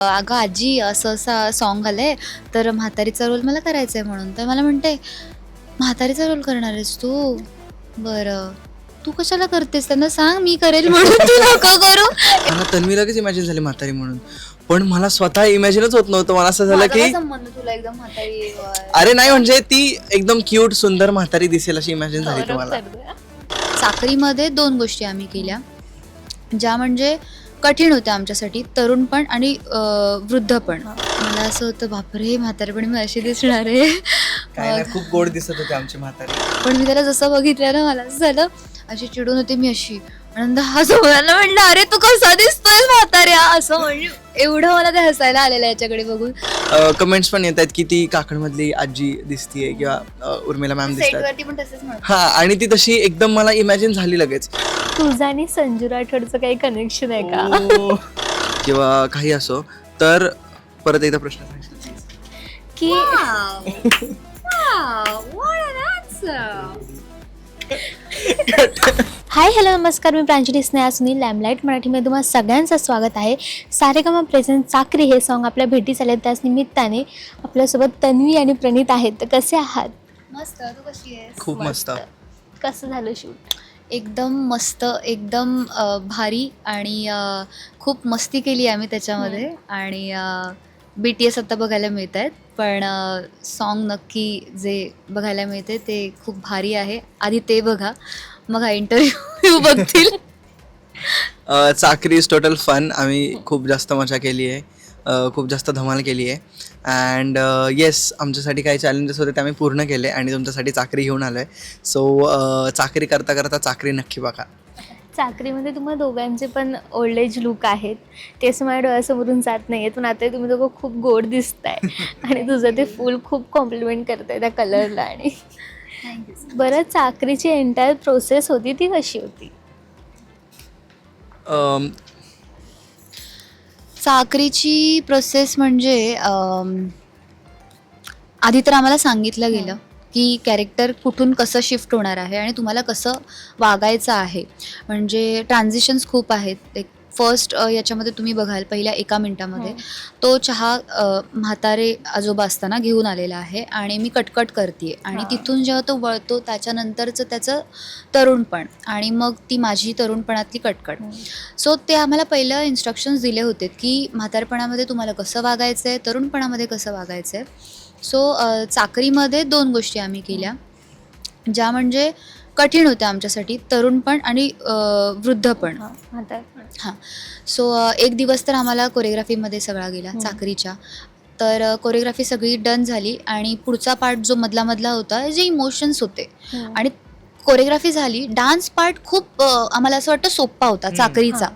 अगं आजी असं असं सॉन्ग आलंय तर म्हातारीचा रोल मला करायचा आहे म्हणून. तर मला म्हणते, म्हातारीचा रोल करणार आहेस तू? बरं. तू कशाला करतेस? त्यांना सांग मी करेल म्हणून तू नको करू. मला तन्वी लगेच इमॅजिन झाली म्हातारी म्हणून, पण मला स्वतः इमॅजिनच होत नव्हतं. मला असं झालं माझा की काय संबंध तुला एकदम म्हातारी अरे नाही, म्हणजे ती एकदम क्यूट सुंदर म्हातारी दिसेल अशी इमॅजिन झाली तुम्हाला. चाकरीमध्ये 2 गोष्टी आम्ही केल्या, ज्या म्हणजे कठीण होत्या आमच्यासाठी, तरुणपण आणि वृद्धपण. मला असं होतं बापरे म्हातारपणी मी अशी दिसणार आहे. काय ना, खूप गोड दिसत होते आमची म्हातारी. पण मी त्याला जसं बघितलं ना मला असं झालं, अशी चिडून होते मी अशी. नंतर हा समोरला म्हटलं अरे तू कसा दिसतोय म्हाताऱ्या, असं म्हणजे एवढं मला ते हसायला आलेलं याच्याकडे बघून. कमेंट्स पण येत आहेत की ती काकणमधली आजी दिसतीये किंवा उर्मिला मॅम दिसतात. सेटवरती पण तसंच म्हणत. हा, आणि ती तशी एकदम मला इमॅजिन झाली लगेच. तुझं आणि संजू राठोडचं काही कनेक्शन आहे का? ओ, किंवा काही असो. तर परत एकदा प्रश्न सांगशील? की हाय हॅलो नमस्कार, मी प्रांजली स्नेहा सुनील लॅमलाईट मराठीमध्ये तुम्हाला सगळ्यांचं स्वागत आहे. सारेगम प्रेझेंट चाकरी हे सॉन्ग आपल्या भेटीस आले, त्याच निमित्ताने आपल्यासोबत तन्वी आणि प्रणित आहेत. तर कसे आहात? मस्त. तू कशी आहेस? खूप मस्त. कसं झालं शूट? एकदम मस्त, एकदम भारी आणि खूप मस्ती केली आम्ही त्याच्यामध्ये. आणि BTS आता बघायला मिळत आहेत, पण सॉन्ग नक्की जे बघायला मिळते ते खूप भारी आहे. आधी ते बघा, मग हा इंटरव्ह्यू बघतील. चाकरी इज टोटल फन. आम्ही खूप जास्त मजा केली आहे, खूप जास्त धमाल केली आहे. अँड येस, आमच्यासाठी काही चॅलेंजेस होते ते आम्ही पूर्ण केले आणि तुमच्यासाठी चाकरी घेऊन आलो आहे. सो चाकरी करता करता चाकरी नक्की बघा. चाकरीमध्ये तुम्हा दोघांचे पण ओल्ड एज लुक आहेत, ते असं माझ्या डोळ्यासमोरून जात नाही आहे. पण आता तुम्ही दोघं खूप गोड दिसताय आणि तुझं ते फुल खूप कॉम्प्लिमेंट करताय त्या कलरला. आणि बरं, चाकरीची एंटायर प्रोसेस होती ती कशी होती? चाकरीची प्रोसेस म्हणजे आधी तर आम्हाला सांगितलं गेलं की कॅरेक्टर कुठून कसं शिफ्ट होणार आहे आणि तुम्हाला कसं वागायचं आहे. म्हणजे ट्रान्झिशन्स खूप आहेत. एक फर्स्ट याच्यामध्ये तुम्ही बघाल पहिल्या 1 मिनिटामध्ये तो चहा म्हातारे आजोबा असताना घेऊन आलेला आहे आणि मी कटकट करते आणि तिथून जेव्हा तो वळतो त्याच्यानंतरचं त्याचं तरुणपण आणि मग ती माझी तरुणपणातली कटकट. सो ते आम्हाला पहिलं इन्स्ट्रक्शन्स दिले होते की म्हातारपणामध्ये तुम्हाला कसं वागायचं आहे, तरुणपणामध्ये कसं वागायचं आहे. सो चाकरीमध्ये 2 गोष्टी आम्ही केल्या, ज्या म्हणजे कठीण होत्या आमच्यासाठी, तरुणपण आणि वृद्धपण. हां. सो 1 दिवस तर आम्हाला कोरिओग्राफीमध्ये सगळा गेला चाकरीच्या. तर कोरिओग्राफी सगळी डन झाली आणि पुढचा पार्ट जो मधला होता, जे इमोशन्स होते आणि कोरिओग्राफी झाली. डान्स पार्ट खूप आम्हाला असं वाटतं सोपा होता चाकरीचा.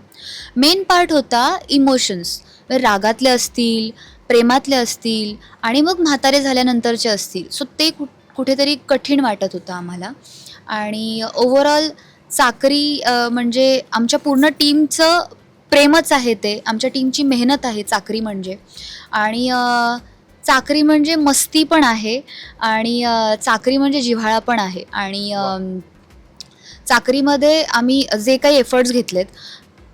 मेन पार्ट होता इमोशन्स, रागातले असतील, प्रेमातले असतील आणि मग म्हातारे झाल्यानंतरचे असतील. सो ते कुठेतरी कठीण वाटत होतं आम्हाला. आणि ओव्हरऑल चाकरी म्हणजे आमच्या पूर्ण टीमचं प्रेमच आहे, ते आमच्या टीमची मेहनत आहे चाकरी म्हणजे. आणि चाकरी म्हणजे मस्ती पण आहे आणि चाकरी म्हणजे जिव्हाळा पण आहे. आणि चाकरीमध्ये आम्ही जे काही एफर्ट्स घेतलेत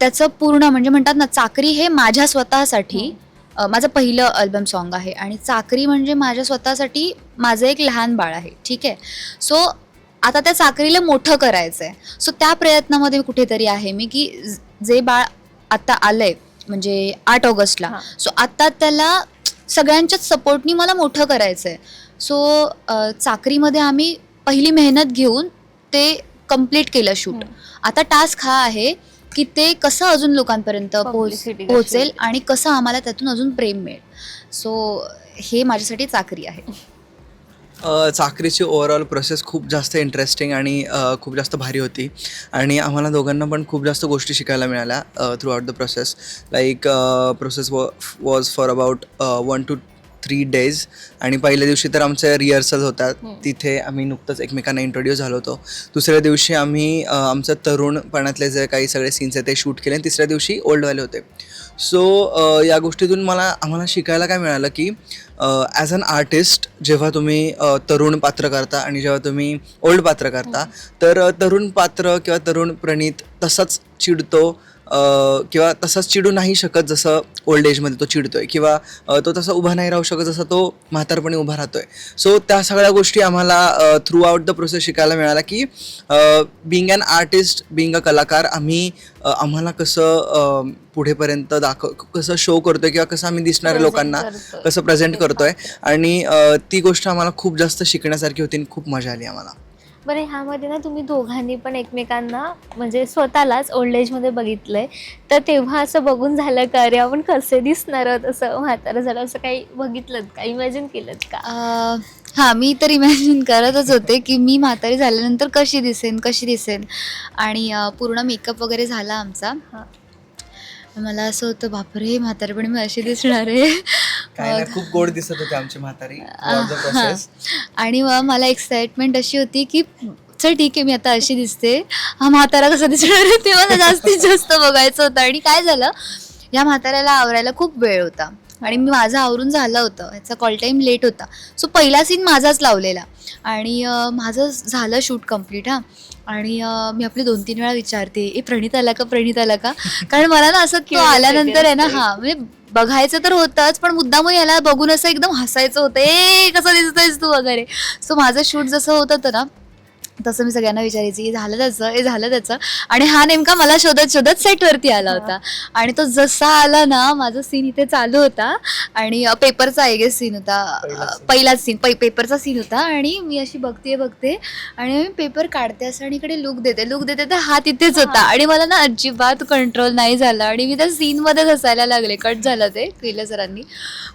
त्याचं पूर्ण म्हणजे म्हणतात ना, चाकरी हे माझ्या स्वतःसाठी माझं पहिलं अल्बम सॉन्ग आहे आणि चाकरी म्हणजे माझ्या स्वतःसाठी माझं एक लहान बाळ आहे. ठीक आहे. सो आता त्या चाकरीला मोठं करायचं आहे. सो त्या प्रयत्नामध्ये कुठेतरी आहे मी की जे बाळ आता आलंय म्हणजे 8 ऑगस्टला, सो आता त्याला सगळ्यांच्याच सपोर्टनी मला मोठं करायचं आहे. सो चाकरीमध्ये आम्ही पहिली मेहनत घेऊन ते कम्प्लीट केलं शूट. आता टास्क हा आहे की ते कसं अजून लोकांपर्यंत पोहोचेल आणि कसं आम्हाला त्यातून अजून प्रेम मिळेल. सो हे माझ्यासाठी चाकरी आहे. चाकरीची ओव्हरऑल प्रोसेस खूप जास्त इंटरेस्टिंग आणि खूप जास्त भारी होती आणि आम्हाला दोघांना पण खूप जास्त गोष्टी शिकायला मिळाल्या through out the process. Like process was for about 1 to 3 days. आणि पहिल्या दिवशी तर आमच्या रिहर्सल होतात, तिथे आम्ही नुकतंच एकमेकांना इंट्रोड्यूस झालो होतो. दुसऱ्या दिवशी आम्ही आमचं तरुणपणातले जे काही सगळे सीन्स आहेत ते शूट केले आणि तिसऱ्या दिवशी ओल्डवाले होते. सो या गोष्टीतून आम्हाला शिकायला काय मिळालं की ॲज अन आर्टिस्ट जेव्हा तुम्ही तरुण पात्र करता आणि जेव्हा तुम्ही ओल्ड पात्र करता, तर तरुण पात्र किंवा तरुण प्रणित तसाच चिडतो, किंवा तसाच चिडू नाही शकत जसं ओल्ड एजमध्ये तो चिडतोय, किंवा तो तसा उभा नाही राहू शकत जसं तो म्हातारपणी उभा राहतोय. सो त्या सगळ्या गोष्टी आम्हाला थ्रू आउट द प्रोसेस शिकायला मिळाला की being an artist, being a कलाकार, आम्हाला कसं पुढेपर्यंत कसं शो करतोय किंवा कसं आम्ही दिसणाऱ्या लोकांना कसं प्रेझेंट करतोय. आणि ती गोष्ट आम्हाला खूप जास्त शिकण्यासारखी होती आणि खूप मजा आली आम्हाला. बरं, ह्यामध्ये ना तुम्ही दोघांनी पण एकमेकांना म्हणजे स्वतःलाच ओल्ड एजमध्ये बघितलंय, तर तेव्हा असं बघून झालं का अरे आपण कसे दिसणार आहोत असं म्हातारं झालं, असं काही बघितलं का, इमॅजिन केलं का? हां, मी तर इमॅजिन करतच होते की मी म्हातारी झाल्यानंतर कशी दिसेन. आणि पूर्ण मेकअप वगैरे झाला आमचा. मला असं होतं बापरे म्हातारपणी मी अशी दिसणार आहे. काय ना, खूप गोड दिसत होते आमची म्हातारी throughout the process. आणि मग मला एक्साइटमेंट अशी होती की चल ठीक आहे मी आता अशी दिसते, हा म्हातारा कसा दिसणार आहे ते मला जास्तीत जास्त बघायचं होतं. आणि काय झालं, या म्हाताऱ्याला आवरायला खूप वेळ होता आणि माझं आवरून झालं होतं, ह्याचा कॉल टाईम लेट होता. सो पहिला सीन माझाच लावलेला आणि माझं झालं शूट कम्प्लीट. आणि मी आपली 2-3 वेळा विचारते प्रणीत आला का, कारण मला ना असं तो आल्यानंतर आहे ना म्हणजे बघायचं तर होतंच, पण मुद्दामून याला बघून असं एकदम हसायचं होतं, कसं दिसतोयस तू वगैरे. सो माझं शूट जसं होत होतं ना तसं मी सगळ्यांना विचारायची हे झालं त्याचं. आणि हा नेमका मला शोधत सेटवरती आला होता. आणि तो जसा आला ना, माझा सीन इथे चालू होता आणि पेपरचा आय गेस सीन होता, पहिलाच सीन पेपरचा सीन होता. आणि मी अशी बघते आणि मी पेपर काढते असं आणि इकडे लुक देते तर हा तिथेच होता. आणि मला ना अजिबात कंट्रोल नाही झाला आणि मी त्या सीनमध्येच हसायला लागले. कट झालं ते केलं सरांनी,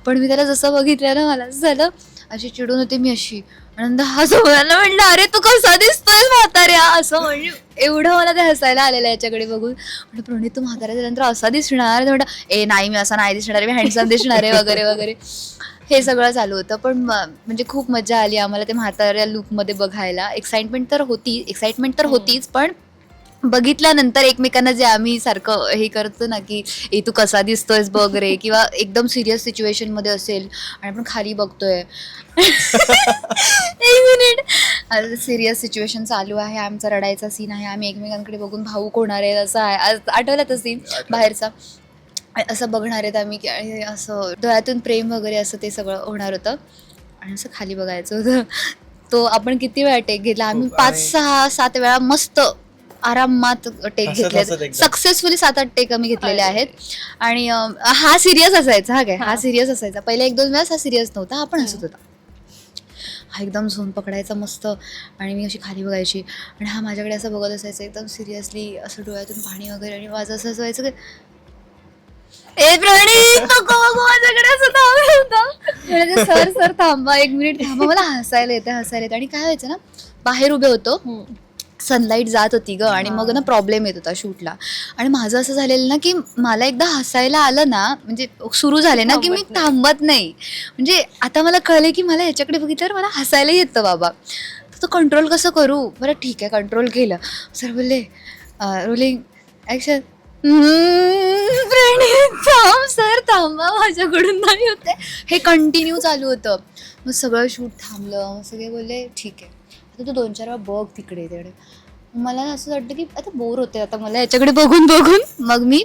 पण मी त्याला जसं बघितलं ना मला असं झालं, अशी चिडून होते मी अशी. आणि हा सोहळ्याला म्हणलं अरे तू कसा दिसतोय म्हाताऱ्या, असं म्हणजे एवढं मला ते हसायला आलेलं याच्याकडे बघून. म्हणजे प्रणीत तू म्हाताऱ्या झाल्यानंतर असा दिसणार, म्हटलं नाही मी असा नाही दिसणार, मी हँडसम दिसणार आहे वगैरे हे सगळं चालू होतं. पण म्हणजे खूप मजा आली आम्हाला ते म्हाताऱ्या लुकमध्ये बघायला. एक्साइटमेंट तर होतीच, पण बघितल्यानंतर एकमेकांना जे आम्ही सारखं हे करतो ना की तू कसा दिसतोयस बघ रे, किंवा एकदम सिरियस सिच्युएशन मध्ये असेल आणि आपण खाली बघतोय एक मिनिट सिरियस सिच्युएशन चालू आहे, आमचा रडायचा सीन आहे, आम्ही एकमेकांकडे बघून भाऊक होणार आहे असं आहे. आठवलं तर सीन बाहेरचा असं बघणार आहेत आम्ही की असं डोळ्यातून प्रेम वगैरे असं ते सगळं होणार होतं. आणि असं खाली बघायचं होतं. तो आपण किती वेळा टेक घेतला, आम्ही 5-6-7 वेळा मस्त आरामात टेक घेतले, सक्सेसफुली 7-8 टेक आम्ही घेतलेले आहेत. आणि हा सिरियस असायचा, हा सिरियस असायचा. पहिले 1-2 वेळास हा सिरियस नव्हता, हा पण हसत होता. हा एकदम झोन पकडायचा मस्त आणि मी अशी खाली बघायची आणि हा माझ्याकडे असं बघत असायचं एकदम सिरियसली, असं डोळ्यातून पाणी वगैरे. आणि माझं असं व्हायचं की प्रणीत नको बघू माझ्याकडे, असं थांबलं होतं. सर थांबा 1 मिनिट थांबा, मला हसायला येते. आणि काय व्हायचं ना, बाहेर उभे होतो, सनलाईट जात होती ग, आणि मग ना प्रॉब्लेम येत होता शूटला. आणि माझं असं झालेलं ना की मला एकदा हसायला आलं ना, म्हणजे सुरू झाले ना की मी थांबत नाही. म्हणजे आता मला कळले की मला ह्याच्याकडे बघितल्यावर मला हसायला येतं बाबा, तर तो कंट्रोल कसं करू. बरं ठीक आहे, कंट्रोल केलं. सर बोलले रोलिंग ॲक्शन. सर थांबा माझ्याकडून नाही होते. हे कंटिन्यू चालू होतं. मग सगळं शूट थांबलं. सगळे बोलले ठीक आहे आता तू 2-4 वेळा बघ तिकडे. मला असं वाटतं की आता बोर होते आता मला याच्याकडे बघून. मग मी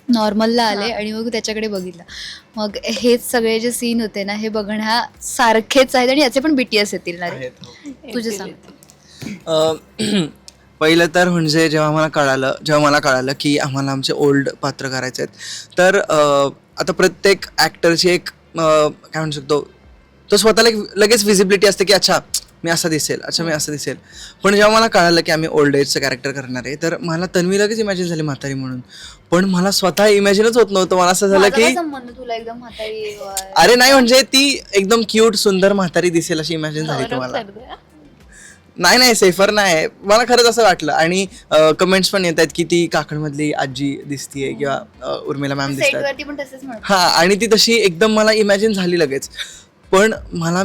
नॉर्मलला आले आणि मग त्याच्याकडे बघितलं. मग हेच सगळे जे सीन होते ना हे बघण्यासारखेच आहेत. आणि याचे पण BTS येतील ना रे, तुझे सांग. पहिलं तर म्हणजे जेव्हा मला कळालं की आम्हाला आमचे ओल्ड पात्र करायचे आहेत, तर आता प्रत्येक ॲक्टरची एक काय म्हणू शकतो, तो स्वतःला एक लगेच विजिबिलिटी असते की अच्छा मी असं दिसेल. पण जेव्हा मला कळालं की आम्ही ओल्ड एजचं कॅरेक्टर करणार आहे, तर मला तन्वी लगेच इमॅजिन झाली म्हातारी म्हणून. पण मला स्वतः इमॅजिनच होत नव्हतं. मला असं झालं की तुला एकदम म्हातारी, अरे नाही, म्हणजे ती एकदम क्यूट सुंदर म्हातारी दिसेल अशी इमॅजिन झाली तुम्हाला. नाही सेफर नाही, मला खरंच असं वाटलं. आणि कमेंट्स पण येत आहेत की ती काकणमधली आजी दिसतीये किंवा उर्मिला मॅम दिसतात. हा, आणि ती तशी एकदम मला इमॅजिन झाली लगेच. पण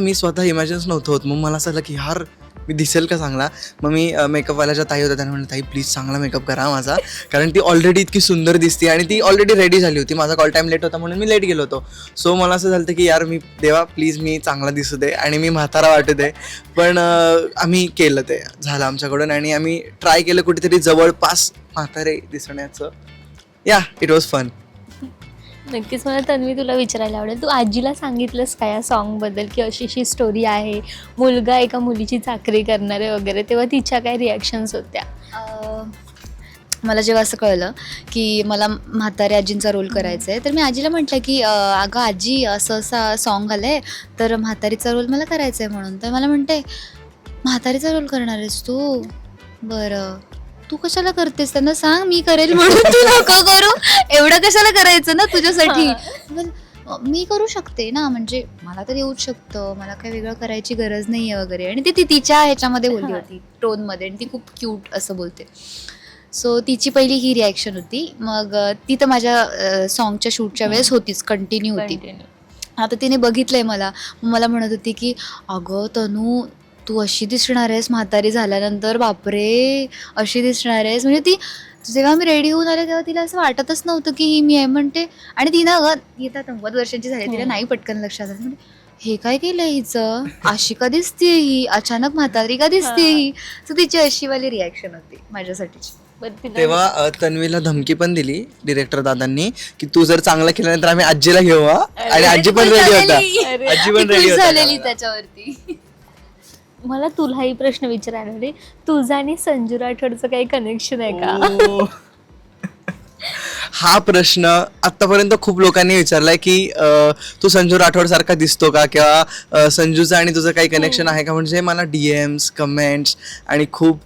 मी स्वतः इमॅजिनच नव्हतं होत. मग मला असं झालं की यार मी दिसेल का चांगला. मग मी मेकअपवाल्या ज्या ताई होत्या त्यांना म्हणलं ताई प्लीज चांगला मेकअप करा माझा, कारण ती ऑलरेडी इतकी सुंदर दिसते आणि ती ऑलरेडी रेडी झाली होती. माझा कॉल टाईम लेट होता म्हणून मी लेट गेलो होतो. सो मला असं झालं की यार मी देवा प्लीज मी चांगला दिसू दे आणि मी म्हातारा वाटू दे. पण आम्ही केलं, ते झालं आमच्याकडून. आणि आम्ही ट्राय केलं कुठेतरी जवळपास म्हातारे दिसण्याचं. या इट वॉज फन. नक्कीच मला तन्वी तुला विचारायला आवडेल, तू आजीला सांगितलंस का या सॉन्गबद्दल की अशी अशी स्टोरी आहे, मुलगा एका मुलीची चाकरी करणार आहे वगैरे, तेव्हा तिच्या काय रिॲक्शन्स होत्या? मला जेव्हा असं कळलं की मला म्हाताऱ्या आजींचा रोल करायचा आहे, तर मी आजीला म्हटलं की अगं आजी असं असा सॉन्ग आलं आहे, तर म्हातारीचा रोल मला करायचा आहे म्हणून. तर मला म्हणते, म्हातारीचा रोल करणार आहेस तू? बरं, तू कशाला करतेस, त्यांना सांग मी करेल म्हणून, तू नको करू, एवढं कशाला करायचं ना तुझ्यासाठी. मी करू शकते ना, म्हणजे मला तर येऊच शकतं, मला काही वेगळं करायची गरज नाही आहे वगैरे. आणि ती तिच्या ह्याच्यामध्ये बोलली होती, टोनमध्ये, आणि ती खूप क्यूट असं बोलते. सो तिची पहिली ही रिॲक्शन होती. मग ती तर माझ्या सॉन्गच्या शूटच्या वेळेस होतीच, कंटिन्यू होती. आता तिने बघितलंय मला, मग मला म्हणत होती की अगं तनू, तू अशी दिसणार आहेस म्हातारी झाल्यानंतर, बापरे अशी दिसणार आहेस. म्हणजे ती जेव्हा मी रेडी होऊन आले तेव्हा तिला असं वाटतच नव्हतं की ही मी आहे म्हणते. आणि ती ना येतात 90 वर्षांची झाली, तिला नाही पटकन लक्षात आलं. म्हणजे हे काय केलं हिचं, अशी का दिसते ही, अचानक म्हातारी का दिसते ही. सो तिची अशीवाली रिॲक्शन होती माझ्यासाठीची. तेव्हा तन्वीला धमकी पण दिली डिरेक्टर दादांनी की तू जर चांगलं केलं नाही तर आम्ही आजीला घेऊ हा. आणि आजी पण रेडी होता, आजी पण रेडी झालेली होता. त्याच्यावरती. मला तुलाही प्रश्न विचारायला आवडेल, तुझं आणि संजू राठोडचं काही कनेक्शन आहे का? हा प्रश्न आतापर्यंत खूप लोकांनी विचारलाय की तू संजू राठोड सारखा दिसतो का, किंवा संजूचं आणि तुझं काही कनेक्शन आहे का. म्हणजे मला DMs, कमेंट्स आणि खूप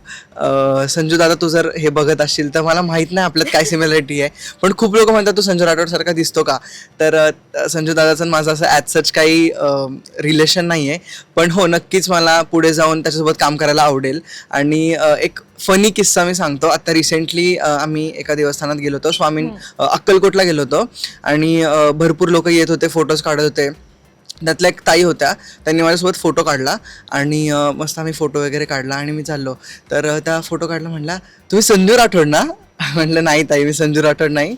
संजू दादा तू जर हे बघत असशील तर मला माहित नाही आपल्यात काय सिमिलरिटी आहे, पण खूप लोक म्हणतात तू संजू राठोड सारखा दिसतो का. तर संजू दादाचं माझं असं ॲज सच काही रिलेशन नाही आहे, पण हो नक्कीच मला पुढे जाऊन त्याच्यासोबत काम करायला आवडेल. आणि एक फनी किस्सा मी सांगतो. आता रिसेंटली आम्ही एका देवस्थानात गेलो होतो, अक्कलकोटला गेलो होतो, आणि भरपूर लोक येत होते, फोटोज काढत होते. त्यातल्या एक ताई होत्या, त्यांनी माझ्यासोबत फोटो काढला, आणि मस्त आम्ही फोटो वगैरे काढला, आणि मी चाललो तर त्या फोटो काढला, म्हणला तुम्ही संजू राठोड ना. म्हटलं नाही ताई, मी संजू राठोड नाही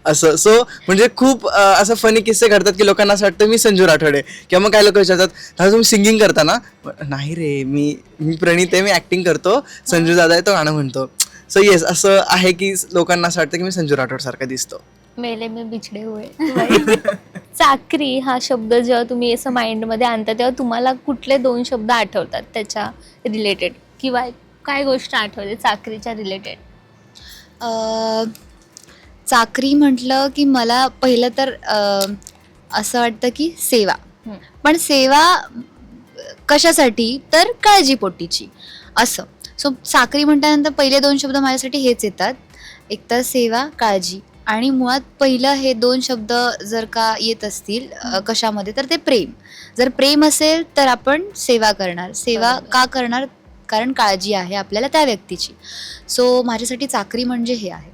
असं. सो म्हणजे खूप असं फनी किस्से घडतात की लोकांना असं वाटतं मी संजू राठोड आहे, किंवा मग काही लोक विचारतात दादा तुम्ही सिंगिंग करता ना. नाही रे, मी प्रणीत आहे, मी ॲक्टिंग करतो, संजू दादा आहे तो गाणं म्हणतो. सो येस, असं आहे की लोकांना असं वाटतं की मी संजू राठोड सारखा दिसतो. मेले में बिछडे हुए. चाकरी हा शब्द जेव्हा तुम्ही असं माइंडमध्ये आणता तेव्हा तुम्हाला कुठले 2 शब्द आठवतात त्याच्या रिलेटेड, किंवा काय गोष्ट आठवते चाकरीच्या रिलेटेड? चाकरी म्हटलं की मला पहिलं तर असं वाटतं की सेवा. पण सेवा कशासाठी, तर काळजीपोटीची असं. सो चाकरी म्हटल्यानंतर पहिले 2 शब्द माझ्यासाठी हेच येतात, एक तर सेवा, काळजी. आणि मुळात पहिलं हे 2 शब्द जर का येत असतील कशामध्ये, तर ते प्रेम. जर प्रेम असेल तर आपण सेवा करणार. सेवा का करणार, कारण काळजी आहे आपल्याला त्या व्यक्तीची. सो माझ्यासाठी चाकरी म्हणजे हे आहे.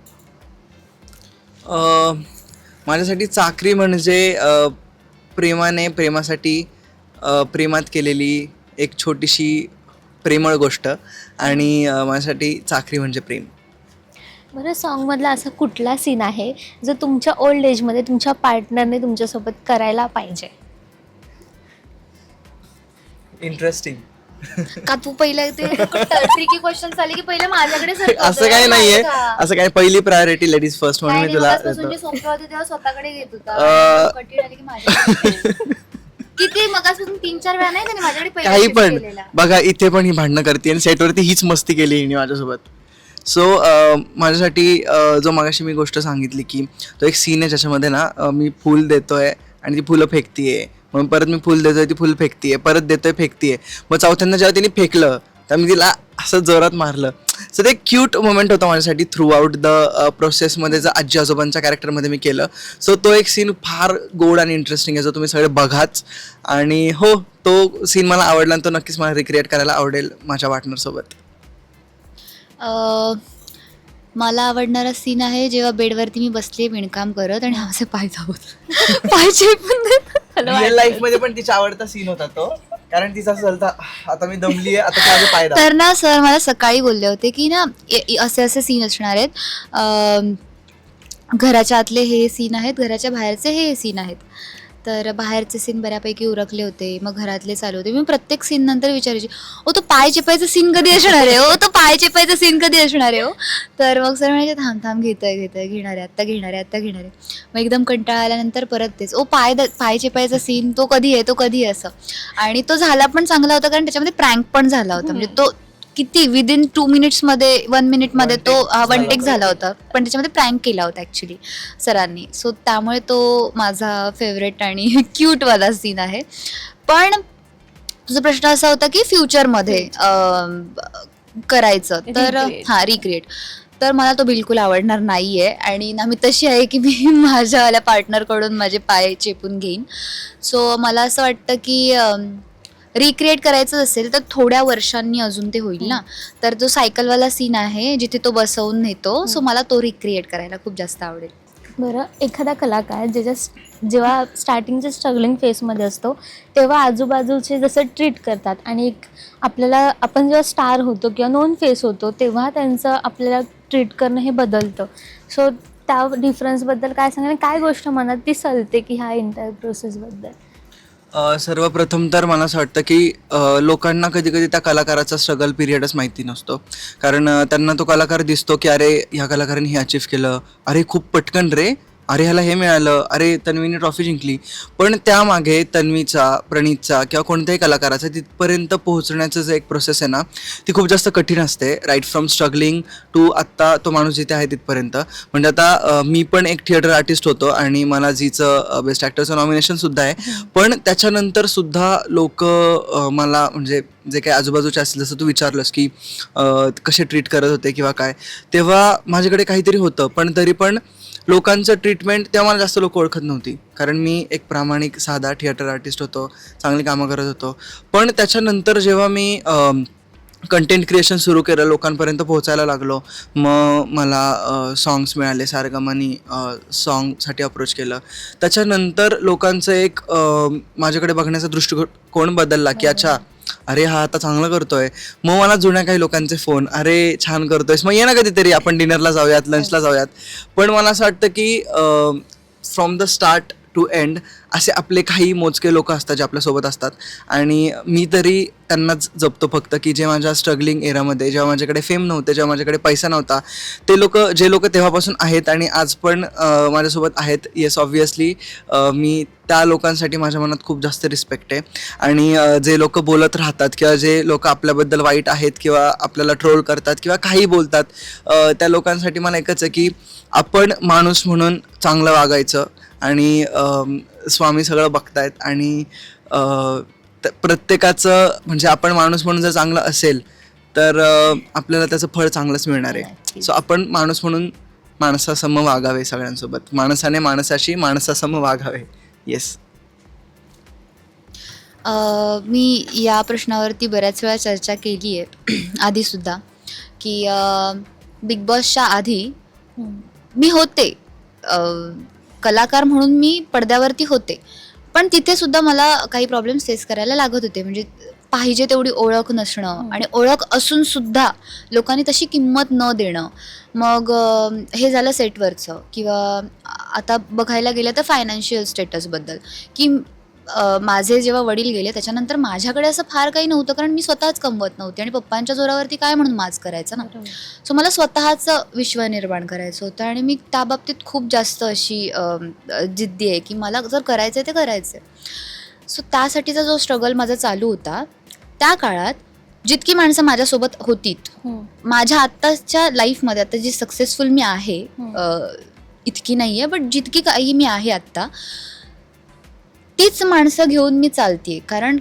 माझ्यासाठी चाकरी म्हणजे प्रेमासाठी प्रेमात केलेली एक छोटीशी प्रेमळ गोष्ट, आणि माझ्यासाठी चाकरी म्हणजे प्रेम. बरं, सॉन्गमधला असा कुठला सीन आहे जो तुमच्या ओल्ड एजमध्ये तुमच्या पार्टनरने तुमच्यासोबत करायला पाहिजे? इंटरेस्टिंग. का तू पहिलं ते ट्रिकी क्वेश्चन आले की पहिलं माझ्याकडे सरकवतोय? असं काही नाहीये, असं काही. पहिली प्रायोरिटी लेडीज फर्स्ट म्हणून काय मी नाही, तुला मगाचपासून जे सोपं होते तेव्हा स्वतःकडे घेत होता, कठीण आले की माझ्याकडे. किती मगाचपासून 3-4 वेळा नाही त्याने माझ्याकडे पहिला काही shift पण. केलेला. बघा इथे पण ही भांडणं करते, आणि सेटवरती हीच मस्ती केली हिने माझ्यासोबत. सो माझ्यासाठी जो मगाशी मी गोष्ट सांगितली की तो एक सीन आहे ज्याच्यामध्ये ना मी फूल देतोय आणि ती फुलं फेकतीये, मग परत मी फुल देतोय, ती फुल फेकतीये, परत देतोय, फेकतीये. मग चौथ्यांदा जेव्हा तिने फेकलं तर मी तिला असं जोरात मारलं. सो ते क्यूट मोमेंट होता माझ्यासाठी थ्रू आउट द प्रोसेसमध्ये, जर आजी आजोबांच्या कॅरेक्टरमध्ये मी केलं. सो तो एक सीन फार गोड आणि इंटरेस्टिंग आहे, जो तुम्ही सगळे बघाच. आणि हो, तो सीन मला आवडला, आणि तो नक्कीच मला रिक्रिएट करायला आवडेल माझ्या पार्टनरसोबत. मला आवडणारा सीन आहे जेव्हा बेडवरती मी बसले विणकाम करत आणि माझे पाय धावत पाहिजे पण रिअल लाईफ मध्ये पण तिचा आवडता सीन होता तो, कारण तिचा असं झालं आता मी दमली आहे, आता माझे पाय दाब. तर ना सर मला सकाळी बोलले होते की ना असे असे सीन असणार आहेत, घराच्या आतले हे सीन आहेत, घराच्या बाहेरचे हे सीन आहेत. तर बाहेरचे सीन बऱ्यापैकी उरकले होते, मग घरातले चालू होते. मी प्रत्येक सीन नंतर विचारायची, ओ तो पाय चेपायचा सीन कधी असणार आहे, ओ तो पाय चेपायचा सीन कधी असणार आहे, ओ. तर मग सर म्हणायचे थांब थांब घेतोय घेणार आहे, आत्ता घेणार आहे. मग एकदम कंटाळा आल्यानंतर परत तेच, ओ पाय चेपायचा सीन तो कधी आहे असं. आणि तो झाला पण चांगला होता, कारण त्याच्यामध्ये प्रँक पण झाला होता. म्हणजे तो किती विदिन 2 मिनिट्समध्ये 1 मिनिटमध्ये तो वन टेक झाला होता, पण त्याच्यामध्ये प्रँक केला होता ॲक्च्युली सरांनी. सो त्यामुळे तो माझा फेवरेट आणि क्यूटवाला सीन आहे. पण तुझा प्रश्न असा होता की फ्युचरमध्ये करायचं तर रिक्रिएट, तर मला तो बिलकुल आवडणार नाही आहे. आणि ना मी तशी आहे की मी माझ्यावाल्या पार्टनरकडून माझे पाय चेपून घेईन. सो मला असं वाटतं की रिक्रिएट करायचं असेल तर थोड्या वर्षांनी अजून ते होईल ना. तर जो सायकलवाला सीन आहे जिथे तो बसवून नेतो, सो मला तो रिक्रिएट करायला खूप जास्त आवडेल. बरं, एखादा कलाकार जेव्हा स्टार्टिंगच्या स्ट्रगलिंग फेसमध्ये असतो तेव्हा आजूबाजूचे जसं ट्रीट करतात आणि आपण जेव्हा स्टार होतो किंवा नोन फेस होतो तेव्हा त्यांचं आपल्याला ट्रीट करणं हे बदलतं. सो त्या डिफरन्सबद्दल काय सांगा आणि काय गोष्ट मनात ती सलते की ह्या एंटायर प्रोसेसबद्दल? सर्वप्रथम तर मला असं वाटतं की लोकांना कधी कधी त्या कलाकाराचा स्ट्रगल पिरियडच माहिती नसतो. कारण त्यांना तो कलाकार दिसतो की अरे ह्या कलाकाराने हे अचीव केलं, अरे खूप पटकन रे, अरे ह्याला हे मिळालं, अरे तन्वीने ट्रॉफी जिंकली. पण त्यामागे तन्वीचा, प्रणीतचा किंवा कोणत्याही कलाकाराचा तिथपर्यंत पोहोचण्याचं जे एक प्रोसेस आहे ना, ती खूप जास्त कठीण असते. राईट फ्रॉम स्ट्रगलिंग टू आत्ता तो माणूस जिथे आहे तिथपर्यंत. म्हणजे आता मी पण एक थिएटर आर्टिस्ट होतो आणि मला झीचं बेस्ट ॲक्टरचं नॉमिनेशनसुद्धा आहे. पण त्याच्यानंतर सुद्धा लोक मला म्हणजे जे काही आजूबाजूचे असतील, जसं तू विचारलंस की कसे ट्रीट करत होते किंवा काय, तेव्हा माझ्याकडे काहीतरी होतं. पण तरी पण लोकांचं ट्रीटमेंट तेव्हा मला जास्त लोक ओळखत नव्हती, कारण मी एक प्रामाणिक साधा थिएटर आर्टिस्ट होतो, चांगली कामं करत होतो. पण त्याच्यानंतर जेव्हा मी कंटेंट क्रिएशन सुरू केलं, लोकांपर्यंत पोहोचायला लागलो, मग मला सॉंग्स मिळाले, सारेगमनी सॉन्गसाठी अप्रोच केलं. त्याच्यानंतर लोकांचं एक माझ्याकडे बघण्याचा दृष्टिकोन बदलला की अच्छा, अरे हा आता चांगलं करतोय. मग मला जुन्या काही लोकांचे फोन, अरे छान करतोयस, मग ये ना कधीतरी आपण डिनरला जाऊयात, लंचला जाऊयात. पण मला असं वाटतं की from the start to end असे आपले काही मोजके लोक असतात जे आपल्यासोबत असतात. आणि मी तरी त्यांनाच जपतो फक्त, की जे माझ्या स्ट्रगलिंग एरामध्ये, जेव्हा माझ्याकडे फेम नव्हते, जेव्हा माझ्याकडे पैसा नव्हता, जे लोक तेव्हापासून आहेत आणि आज पण माझ्यासोबत आहेत. येस, ऑब्व्हियसली मी त्या लोकांसाठी माझ्या मनात खूप जास्त रिस्पेक्ट आहे. आणि जे लोक बोलत राहतात किंवा जे लोक आपल्याबद्दल वाईट आहेत किंवा आपल्याला ट्रोल करतात किंवा काही बोलतात, त्या लोकांसाठी मला एकच आहे की आपण माणूस म्हणून चांगलं वागायचं. आणि स्वामी सगळं बघतायत आणि प्रत्येकाचं म्हणजे आपण माणूस म्हणून जर चांगलं असेल तर आपल्याला त्याचं फळ चांगलंच मिळणार आहे. सो आपण माणूस म्हणून माणसासम वागावे, सगळ्यांसोबत माणसाने माणसाशी माणसासम वागावे. येस. मी या प्रश्नावरती बऱ्याच वेळा चर्चा केली आहे आधीसुद्धा, की बिग बॉसच्या आधी मी होते कलाकार म्हणून, मी पडद्यावरती होते, पण तिथे सुद्धा मला काही प्रॉब्लेम्स फेस करायला लागत होते. म्हणजे पाहिजे तेवढी ओळख नसणं आणि ओळख असून सुद्धा लोकांनी तशी किंमत न देणं. मग हे झालं सेटवरचं. किंवा आता बघायला गेलं तर फायनान्शियल स्टेटसबद्दल, की माझे जेव्हा वडील गेले त्याच्यानंतर माझ्याकडे असं फार काही नव्हतं, कारण मी स्वतःच कमवत नव्हते आणि पप्पांच्या जोरावरती काय म्हणून माज करायचं ना. सो मला स्वतःचं विश्व निर्माण करायचं होतं आणि मी त्या बाबतीत खूप जास्त अशी जिद्दी आहे की मला जर करायचं आहे ते करायचं आहे. सो त्यासाठीचा जो स्ट्रगल माझा चालू होता त्या काळात, जितकी माणसं माझ्यासोबत होतीत माझ्या आत्ताच्या लाईफमध्ये, आता जी सक्सेसफुल मी आहे इतकी नाही आहे, बट जितकी काही मी आहे आत्ता, तीच माणसं घेऊन मी चालते. कारण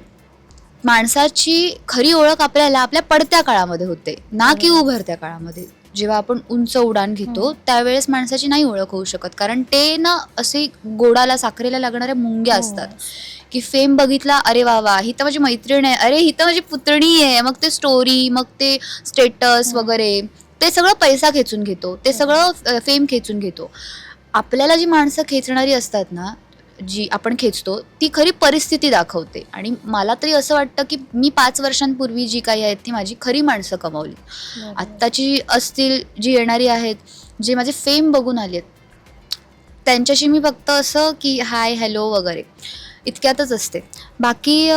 माणसाची खरी ओळख आपल्याला आपल्या पडत्या काळामध्ये होते, ना की उभरत्या काळामध्ये. जेव्हा आपण उंच उडान घेतो त्यावेळेस माणसाची नाही ओळख होऊ शकत, कारण ते ना असे गोडाला साखरेला लागणाऱ्या मुंग्या असतात. की फेम बघितला, अरे वा वा ही तर माझी मैत्रीण आहे, अरे ही तर माझी पुतणी आहे, मग ते स्टोरी, मग ते स्टेटस वगैरे, ते सगळं पैसा खेचून घेतो, ते सगळं फेम खेचून घेतो. आपल्याला जी माणसं खेचणारी असतात ना, जी आपण खेचतो, ती खरी परिस्थिती दाखवते. आणि मला तरी असं वाटतं की मी 5 वर्षांपूर्वी जी काही आहेत ती माझी खरी माणसं कमावली. आत्ताची असतील, जी येणारी आहेत, जे माझे फेम बघून आली आहेत, त्यांच्याशी मी फक्त असं की हाय हॅलो वगैरे इतक्यातच असते. बाकी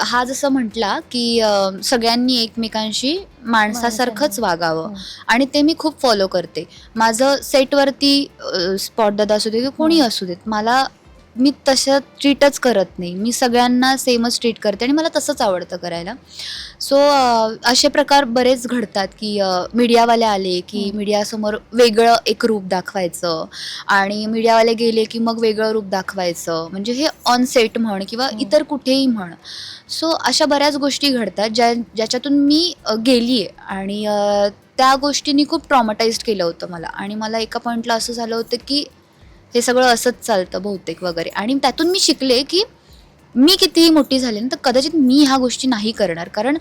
हा जसं म्हटला की सगळ्यांनी एकमेकांशी माणसासारखंच वागावं हो. आणि ते मी खूप फॉलो करते. माझं सेटवरती स्पॉट दादा असू दे किंवा कोणी असू देत, मी तसं ट्रीटच करत नाही. मी सगळ्यांना सेमच ट्रीट करते आणि मला तसंच आवडतं करायला. सो असे प्रकार बरेच घडतात की मीडियावाले आले की मीडियासमोर वेगळं एक रूप दाखवायचं आणि मीडियावाले गेले की मग वेगळं रूप दाखवायचं. म्हणजे हे ऑन सेट म्हण किंवा इतर कुठेही म्हण. सो अशा बऱ्याच गोष्टी घडतात ज्याच्यातून मी गेली आहे आणि त्या गोष्टींनी खूप ट्रॉमाटाइज्ड केलं होतं मला आणि मला एका पॉईंटला असं झालं होतं की हे सगळं असंच चालतं बहुतेक वगैरे आणि त्यातून मी शिकले की मी कितीही मोठी झाले ना तर कदाचित मी ह्या गोष्टी नाही करणार. कारण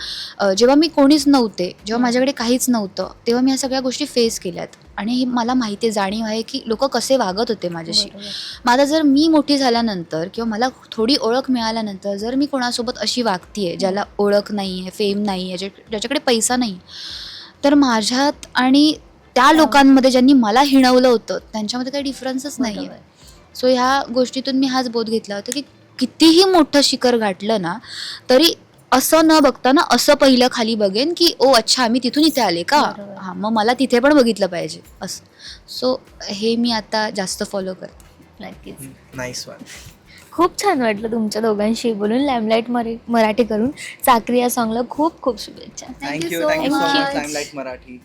जेव्हा मी कोणीच नव्हते, जेव्हा माझ्याकडे काहीच नव्हतं, तेव्हा मी ह्या सगळ्या गोष्टी फेस केल्यात आणि हे मला माहिती आहे, जाणीव आहे की लोक कसे वागत होते माझ्याशी. बरोबर. मग आता जर मी मोठी झाल्यानंतर किंवा मला थोडी ओळख मिळाल्यानंतर जर मी कोणासोबत अशी वागतीये ज्याला ओळख नाही आहे, फेम नाही आहे, ज्याच्याकडे पैसा नाही, तर माझ्यात आणि त्या लोकांमध्ये ज्यांनी मला हिणवलं होतं त्यांच्यामध्ये काही डिफरन्सच नाही आहे. सो ह्या गोष्टीतून मी हाच बोध घेतला होता की कितीही मोठं शिखर गाठलं ना तरी असं न बघता ना असं पहिलं खाली बघेन की ओ अच्छा मी तिथून इथे आले का, बरोबर. हां मग मला तिथे पण बघितलं पाहिजे असं. सो हे मी आता जास्त फॉलो करते. नक्कीच. Nice one. खूप छान वाटलं तुमच्या दोघांशी बोलून. लॅमलाईट मराठी करून चाकरी या सॉंगला खूप खूप शुभेच्छा. Thank you so thank you so much. Much limelight Marathi.